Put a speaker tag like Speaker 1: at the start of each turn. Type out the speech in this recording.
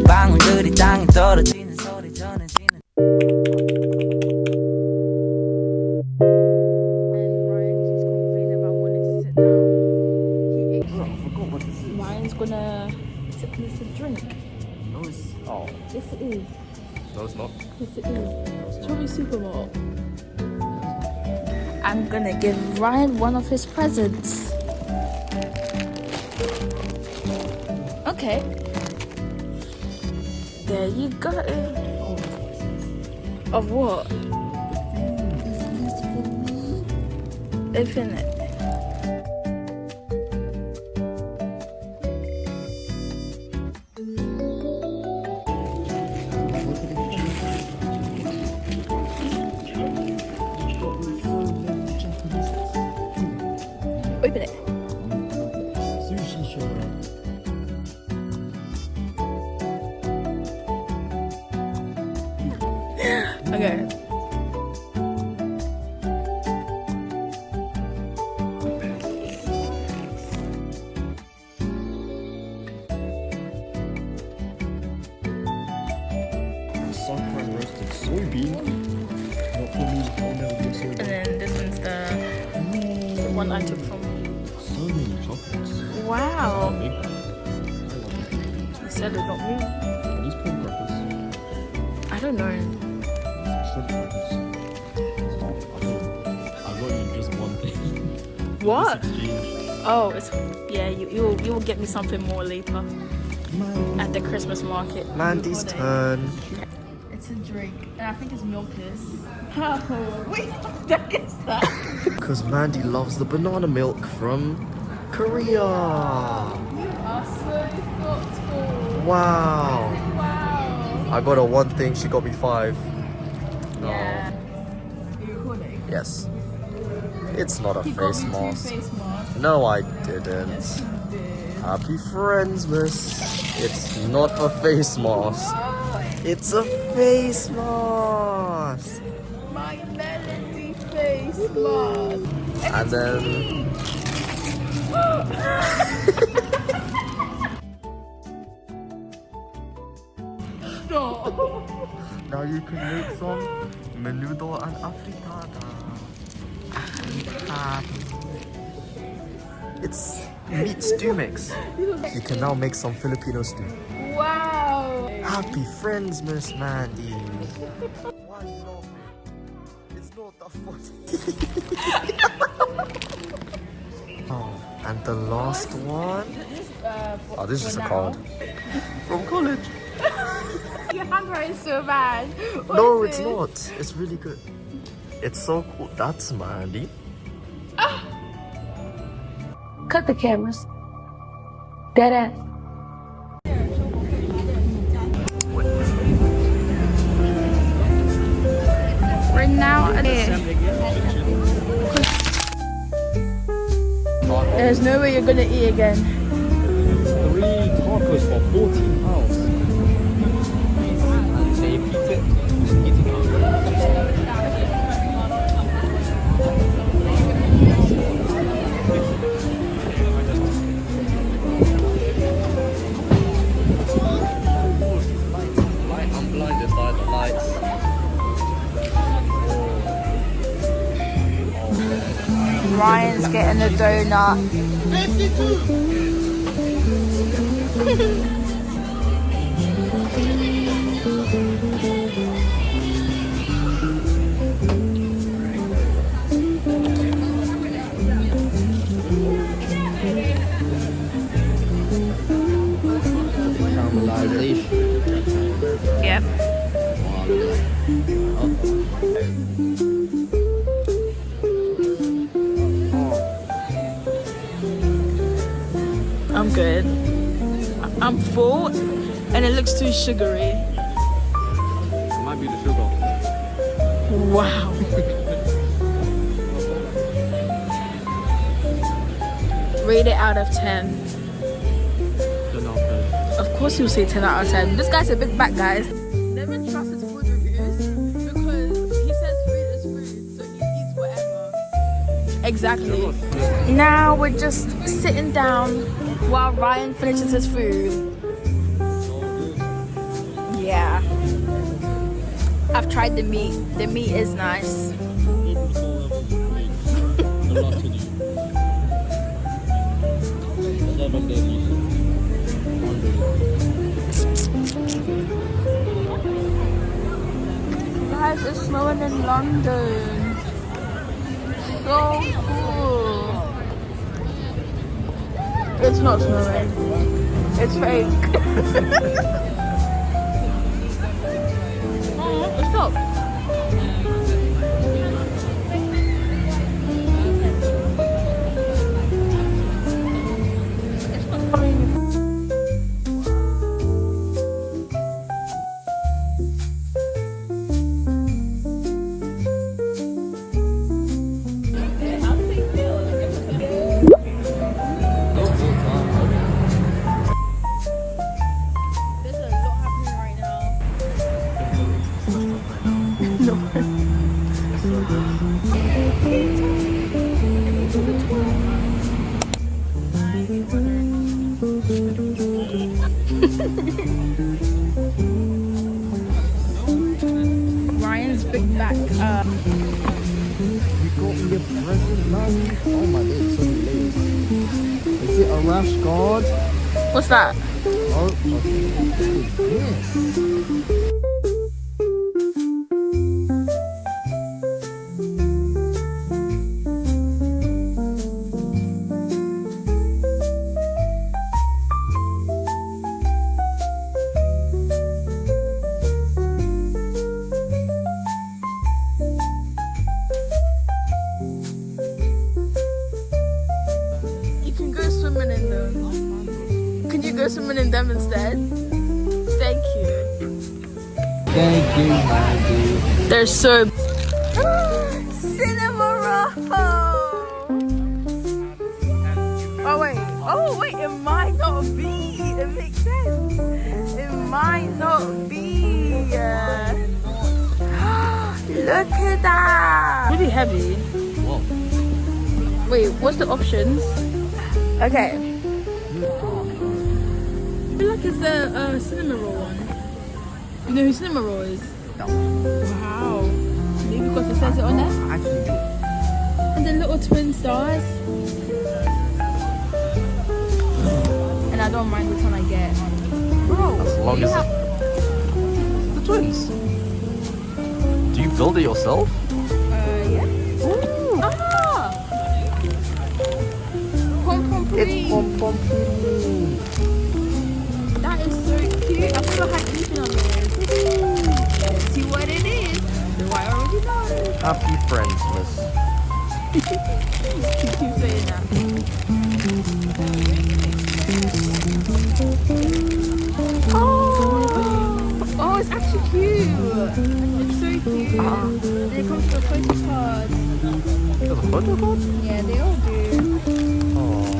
Speaker 1: 방울들이 땅에 떨어지는 소리 전해지는
Speaker 2: Ryan's gonna sip this a drink.
Speaker 3: No, it's... Oh.
Speaker 2: Yes, it is.
Speaker 3: No, it's not.
Speaker 2: Yes, it is. Strawberry Supermart. I'm gonna give Ryan one of his presents. Okay. There you go. Of what? Open it. Open it.
Speaker 3: Sushi show.
Speaker 2: Okay.
Speaker 3: Sunflower roasted soybean. Not for me. I'll never do
Speaker 2: And
Speaker 3: soybean.
Speaker 2: then this one's the one I took from.
Speaker 3: So many chocolates.
Speaker 2: Wow.
Speaker 3: Big. I love it.
Speaker 2: You said it, not me.
Speaker 3: Are these prawn crackers?
Speaker 2: I don't know.
Speaker 3: Shrimp crackers. I got you just one thing.
Speaker 2: What?
Speaker 3: This exchange.
Speaker 2: Oh, it's yeah. You will get me something more later at the Christmas market.
Speaker 3: Mandy's turn.
Speaker 2: It's a drink, and I think it's milkless. Oh, wait, what is that?
Speaker 3: Because Mandy loves the banana milk from Korea.
Speaker 2: You are so thoughtful.
Speaker 3: Wow.
Speaker 2: Wow.
Speaker 3: I got her one thing, she got me five.
Speaker 2: Yeah. Are you recording?
Speaker 3: Yes. It's not a
Speaker 2: He got
Speaker 3: face
Speaker 2: me two
Speaker 3: mask.
Speaker 2: face masks.
Speaker 3: No, I didn't.
Speaker 2: Yes, you did.
Speaker 3: Happy Friendsmas. It's not a face mask. It's a face mask.
Speaker 2: My melody face mask.
Speaker 3: And then
Speaker 2: Stop.
Speaker 3: now you can make some menudo and afritada. It's meat stew mix. You can now make some Filipino stew.
Speaker 2: Wow.
Speaker 3: Happy Friendsmas, Mandy. Why you laughing? It's not that funny. Oh, and the last one. Oh, this is a card from college.
Speaker 2: Your handwriting is so bad. What
Speaker 3: No,
Speaker 2: is
Speaker 3: it's
Speaker 2: this?
Speaker 3: not. It's really good. It's so cool. That's Mandy.
Speaker 4: Cut the cameras. Dead ass.
Speaker 2: We're now at There's no way you're gonna eat again.
Speaker 3: 3 tacos for 14 pounds. Say pizza. I'm blinded by the lights.
Speaker 2: Ryan's getting a donut. Yep. I'm good. I'm full and it looks too sugary.
Speaker 3: It might be the sugar.
Speaker 2: Wow. Rate it out of 10. Of course you'll say 10 out of 10. This guy's a big back, guys. Never trust his food reviews because he says food is food, so he eats whatever. Exactly. Now we're just sitting down while Ryan finishes his food. I've tried the meat. The meat is nice. Guys, it's snowing in London. So cool. It's not snowing. It's fake. Oh, stop. Ryan's big back.
Speaker 3: You got me a present, man. Oh my god, so late. Is it a rash guard?
Speaker 2: What's that?
Speaker 3: Oh, okay. Yes.
Speaker 2: Swimming in them instead. Thank you.
Speaker 3: Thank you, Mandy.
Speaker 2: They're so cinema roll. Oh wait, it might not be. It makes sense. It might not be. Look at that. Really heavy.
Speaker 3: Whoa.
Speaker 2: Wait, what's the options? Okay. I feel like it's the cinnamon roll one. You know who cinnamon roll is?
Speaker 3: No.
Speaker 2: Wow. Maybe because it says it on there?
Speaker 3: Actually, do.
Speaker 2: And the little twin stars. And I don't mind which one I get. Bro,
Speaker 3: As long as the twins. Do you build it yourself?
Speaker 2: yeah. Ooh. Ah! Pom pom
Speaker 3: It's pom pom pudding.
Speaker 2: That is so cute. I feel like I'm eating on this. Let's see what it is. Do I already know?
Speaker 3: Happy Friendsmas.
Speaker 2: Keep saying that. Oh, it's actually cute. It's so cute. They come to a photo card.
Speaker 3: There's a photo card?
Speaker 2: Yeah, they all do.
Speaker 3: Oh.